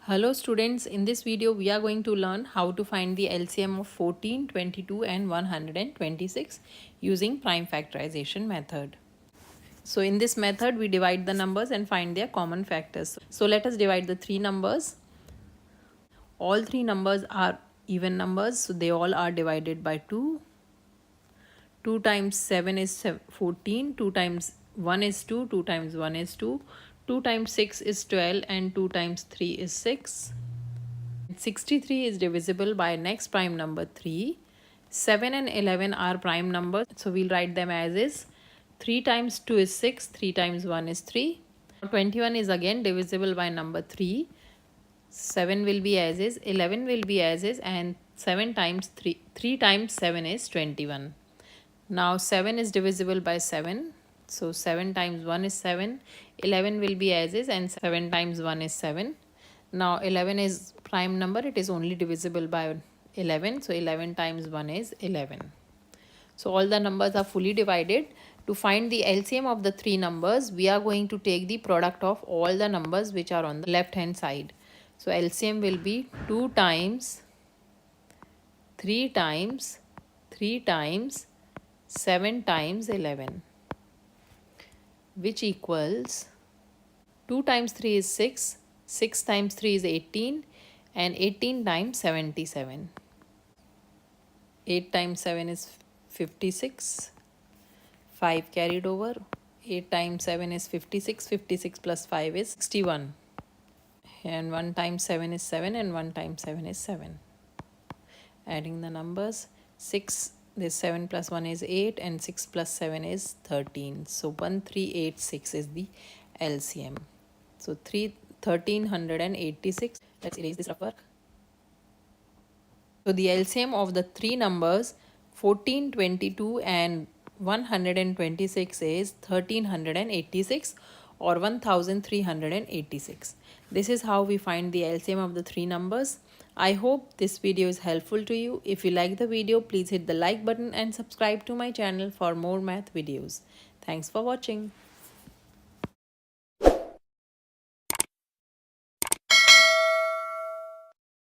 Hello students, in this video we are going to learn how to find the LCM of 14, 22 and 126 using prime factorization method. So in this method we divide the numbers and find their common factors. So let us divide the three numbers. All three numbers are even numbers, so they all are divided by 2. 2 times 7 is 14, 2 times 1 is 2, 2 times 1 is 2, 2 times 6 is 12 and 2 times 3 is 6. 63 is divisible by next prime number 3. 7 and 11 are prime numbers, so we'll write them as is. 3 times 2 is 6, 3 times 1 is 3. 21 is again divisible by number 3. 7 will be as is, 11 will be as is, and 7 times 3 times 7 is 21. Now 7 is divisible by 7. So 7 times 1 is 7. 11 will be as is and 7 times 1 is 7. Now 11 is prime number. It is only divisible by 11. So 11 times 1 is 11. So all the numbers are fully divided. To find the LCM of the three numbers, we are going to take the product of all the numbers which are on the left hand side. So LCM will be 2 times 3 times 3 times 7 times 11, which equals 2 times 3 is 6, 6 times 3 is 18 and 18 times 77. 8 times 7 is 56, 5 carried over, 8 times 7 is 56, 56 plus 5 is 61, and 1 times 7 is 7 and 1 times 7 is 7. Adding the numbers, 6, this 7 plus 1 is 8 and 6 plus 7 is 13. So 1386 is the LCM. So 1386. Let's erase this rough work. So the LCM of the three numbers 14, 22 and 126 is 1386 or 1386. This is how we find the LCM of the three numbers. I hope this video is helpful to you. If you like the video, please hit the like button and subscribe to my channel for more math videos. Thanks for watching.